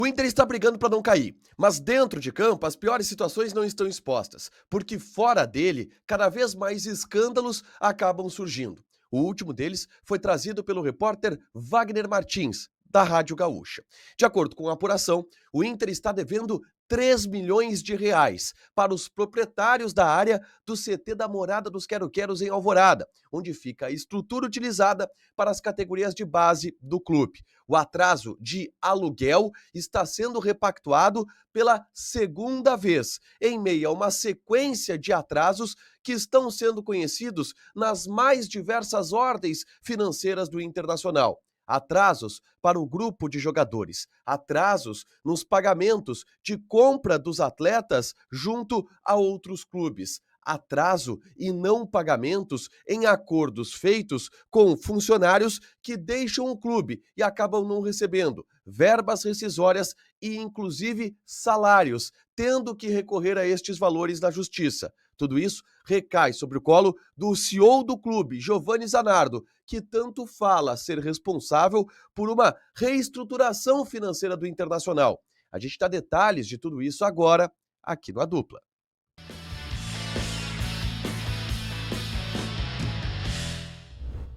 O Inter está brigando para não cair, mas dentro de campo as piores situações não estão expostas, porque fora dele, cada vez mais escândalos acabam surgindo. O último deles foi trazido pelo repórter Wagner Martins, da Rádio Gaúcha. De acordo com a apuração, o Inter está devendo 3 milhões de reais para os proprietários da área do CT da Morada dos Quero-Queros em Alvorada, onde fica a estrutura utilizada para as categorias de base do clube. O atraso de aluguel está sendo repactuado pela segunda vez, em meio a uma sequência de atrasos que estão sendo conhecidos nas mais diversas ordens financeiras do Internacional. Atrasos para o grupo de jogadores, atrasos nos pagamentos de compra dos atletas junto a outros clubes, atraso e não pagamentos em acordos feitos com funcionários que deixam o clube e acabam não recebendo verbas rescisórias e inclusive salários, tendo que recorrer a estes valores na justiça. Tudo isso recai sobre o colo do CEO do clube, Giovani Zanardo, que tanto fala ser responsável por uma reestruturação financeira do Internacional. A gente dá detalhes de tudo isso agora, aqui no A Dupla.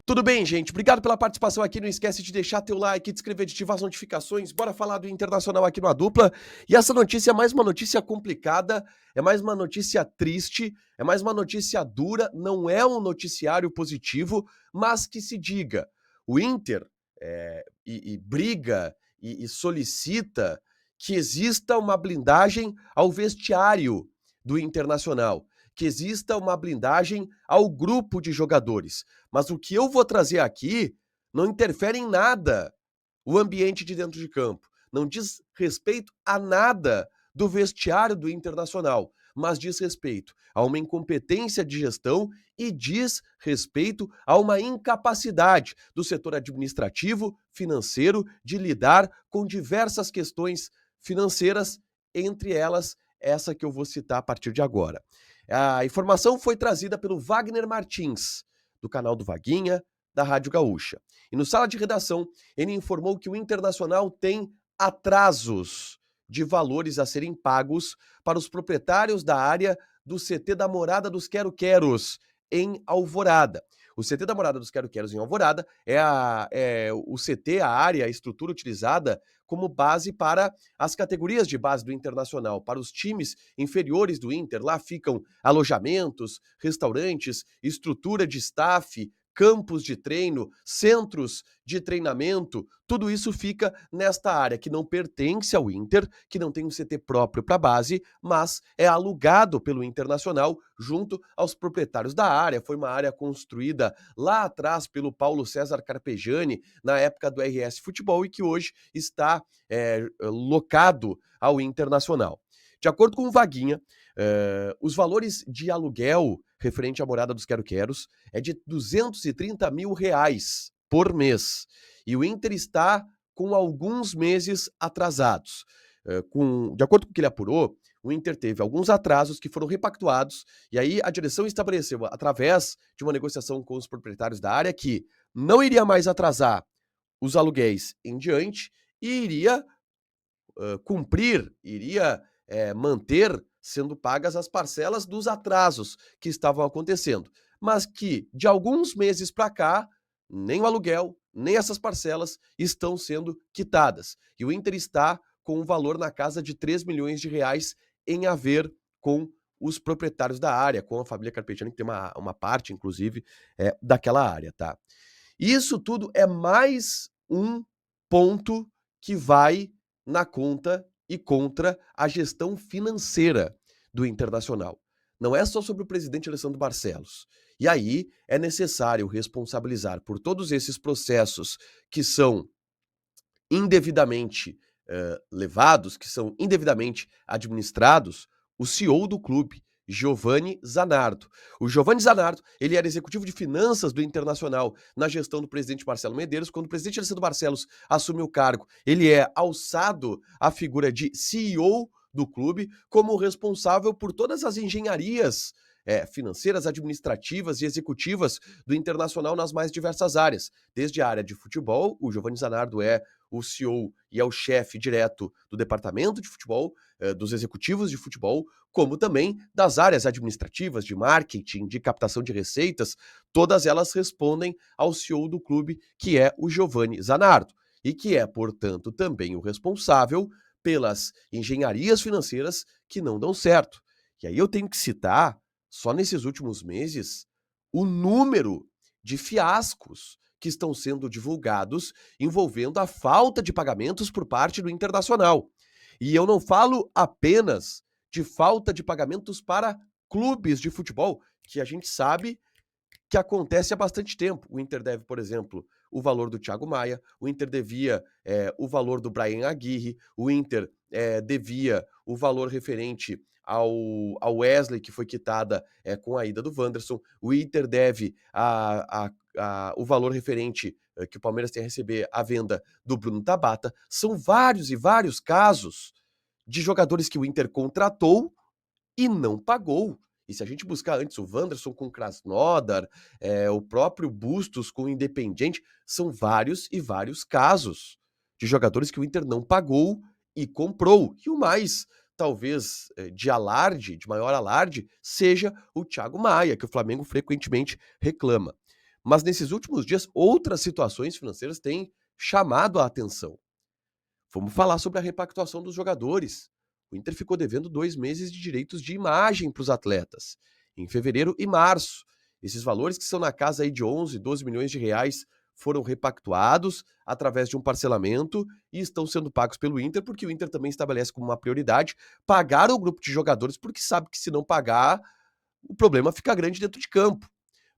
Tudo bem, gente? Obrigado pela participação aqui. Não esquece de deixar teu like, de inscrever, de ativar as notificações. Bora falar do Internacional aqui no A Dupla. E essa notícia é mais uma notícia complicada, é mais uma notícia triste, é mais uma notícia dura. Não é um noticiário positivo, mas que se diga. O Inter briga e solicita que exista uma blindagem ao vestiário do Internacional, que exista uma blindagem ao grupo de jogadores. Mas o que eu vou trazer aqui não interfere em nada o ambiente de dentro de campo. Não diz respeito a nada do vestiário do Internacional, mas diz respeito a uma incompetência de gestão e diz respeito a uma incapacidade do setor administrativo, financeiro, de lidar com diversas questões financeiras, entre elas essa que eu vou citar a partir de agora. A informação foi trazida pelo Wagner Martins, do canal do Vaguinha, da Rádio Gaúcha. E no Sala de Redação, ele informou que o Internacional tem atrasos de valores a serem pagos para os proprietários da área do CT da Morada dos Quero-Queros, em Alvorada. O CT da Morada dos Quero-Queros em Alvorada é o CT, a área, a estrutura utilizada como base para as categorias de base do Internacional, para os times inferiores do Inter. Lá ficam alojamentos, restaurantes, estrutura de staff, campos de treino, centros de treinamento, tudo isso fica nesta área que não pertence ao Inter, que não tem um CT próprio para base, mas é alugado pelo Internacional junto aos proprietários da área. Foi uma área construída lá atrás pelo Paulo César Carpegiani, na época do RS Futebol, e que hoje está locado ao Internacional. De acordo com o Vaguinha, os valores de aluguel referente à Morada dos Quero-Queros é de 230 mil reais por mês. E o Inter está com alguns meses atrasados. De acordo com o que ele apurou, o Inter teve alguns atrasos que foram repactuados, e aí a direção estabeleceu, através de uma negociação com os proprietários da área, que não iria mais atrasar os aluguéis em diante e iria cumprir, iria manter sendo pagas as parcelas dos atrasos que estavam acontecendo, mas que de alguns meses para cá, nem o aluguel, nem essas parcelas estão sendo quitadas. E o Inter está com um valor na casa de 3 milhões de reais em haver com os proprietários da área, com a família Carpegiani, que tem uma parte, inclusive, daquela área, tá? Isso tudo é mais um ponto que vai na conta e contra a gestão financeira do Internacional. Não é só sobre o presidente Alessandro Barcelos. E aí é necessário responsabilizar por todos esses processos que são indevidamente levados, que são indevidamente administrados, o CEO do clube, Giovani Zanardo. O Giovani Zanardo, ele era executivo de finanças do Internacional na gestão do presidente Marcelo Medeiros. Quando o presidente Alessandro Barcelos assume o cargo, ele é alçado à figura de CEO do clube como responsável por todas as engenharias financeiras, administrativas e executivas do Internacional nas mais diversas áreas. Desde a área de futebol, o Giovanni Zanardo é o CEO e é o chefe direto do departamento de futebol, dos executivos de futebol, como também das áreas administrativas, de marketing, de captação de receitas, todas elas respondem ao CEO do clube, que é o Giovanni Zanardo, e que é, portanto, também o responsável pelas engenharias financeiras que não dão certo. E aí eu tenho que citar, só nesses últimos meses, o número de fiascos que estão sendo divulgados envolvendo a falta de pagamentos por parte do Internacional. E eu não falo apenas de falta de pagamentos para clubes de futebol, que a gente sabe que acontece há bastante tempo. O Inter deve, por exemplo, o valor do Thiago Maia, o Inter devia o valor do Bryan Aguirre, o Inter devia o valor referente ao Wesley, que foi quitada com a ida do Wanderson, o Inter deve o valor referente que o Palmeiras tem a receber à venda do Bruno Tabata. São vários e vários casos de jogadores que o Inter contratou e não pagou. E se a gente buscar antes o Wanderson com o Krasnodar, o próprio Bustos com o Independiente, são vários e vários casos de jogadores que o Inter não pagou e comprou. E o mais, talvez, de alarde, de maior alarde, seja o Thiago Maia, que o Flamengo frequentemente reclama. Mas nesses últimos dias, outras situações financeiras têm chamado a atenção. Vamos falar sobre a repactuação dos jogadores. O Inter ficou devendo 2 meses de direitos de imagem para os atletas, em fevereiro e março. Esses valores, que são na casa aí de 11, 12 milhões de reais, foram repactuados através de um parcelamento e estão sendo pagos pelo Inter, porque o Inter também estabelece como uma prioridade pagar o grupo de jogadores, porque sabe que se não pagar, o problema fica grande dentro de campo.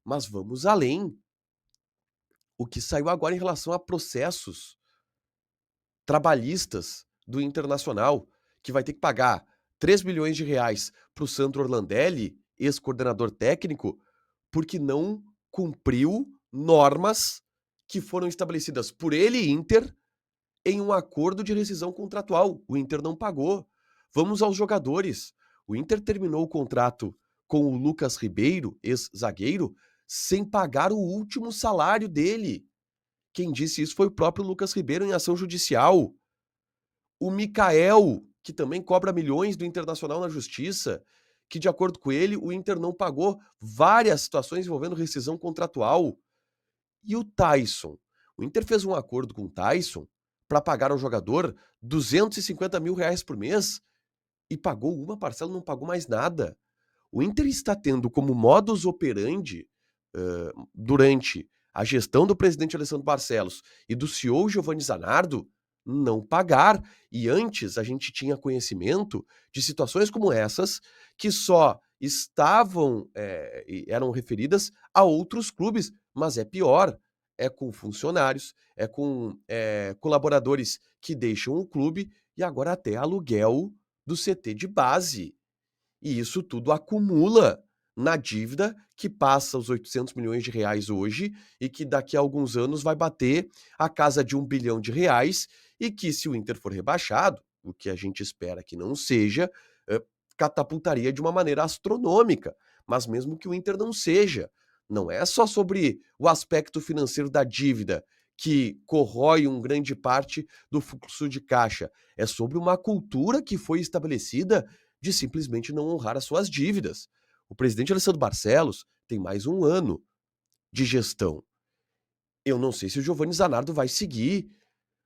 Mas vamos além. O que saiu agora em relação a processos trabalhistas do Internacional, que vai ter que pagar 3 milhões de reais para o Sandro Orlandelli, ex-coordenador técnico, porque não cumpriu normas que foram estabelecidas por ele, Inter, em um acordo de rescisão contratual. O Inter não pagou. Vamos aos jogadores. O Inter terminou o contrato com o Lucas Ribeiro, ex-zagueiro, sem pagar o último salário dele. Quem disse isso foi o próprio Lucas Ribeiro em ação judicial. O Mikael, que também cobra milhões do Internacional na justiça, que, de acordo com ele, o Inter não pagou várias situações envolvendo rescisão contratual. E o Tyson? O Inter fez um acordo com o Tyson para pagar ao jogador 250 mil reais por mês e pagou uma parcela, não pagou mais nada. O Inter está tendo como modus operandi, durante a gestão do presidente Alessandro Barcelos e do CEO Giovanni Zanardo, não pagar. E antes a gente tinha conhecimento de situações como essas que só estavam, eram referidas a outros clubes, mas é pior. É com funcionários, é com colaboradores que deixam o clube e agora até aluguel do CT de base. E isso tudo acumula na dívida que passa os 800 milhões de reais hoje e que daqui a alguns anos vai bater a casa de 1 bilhão de reais e que, se o Inter for rebaixado, o que a gente espera que não seja, catapultaria de uma maneira astronômica. Mas mesmo que o Inter não seja, não é só sobre o aspecto financeiro da dívida que corrói uma grande parte do fluxo de caixa. É sobre uma cultura que foi estabelecida de simplesmente não honrar as suas dívidas. O presidente Alessandro Barcelos tem mais um ano de gestão. Eu não sei se o Giovanni Zanardo vai seguir,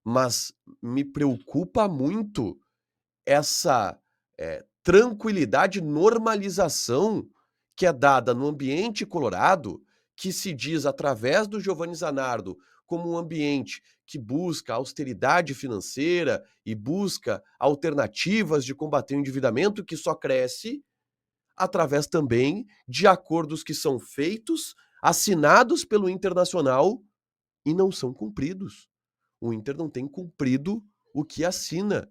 mas me preocupa muito essa tranquilidade, normalização que é dada no ambiente colorado, que se diz através do Giovanni Zanardo como um ambiente que busca austeridade financeira e busca alternativas de combater o endividamento, que só cresce através também de acordos que são feitos, assinados pelo Internacional e não são cumpridos. O Inter não tem cumprido o que assina.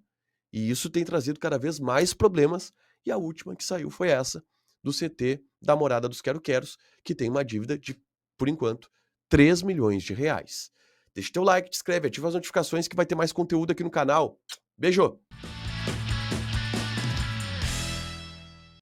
E isso tem trazido cada vez mais problemas. E a última que saiu foi essa, do CT da Morada dos Quero-Queros, que tem uma dívida de, por enquanto, 3 milhões de reais. Deixa teu like, te inscreve, ativa as notificações que vai ter mais conteúdo aqui no canal. Beijo!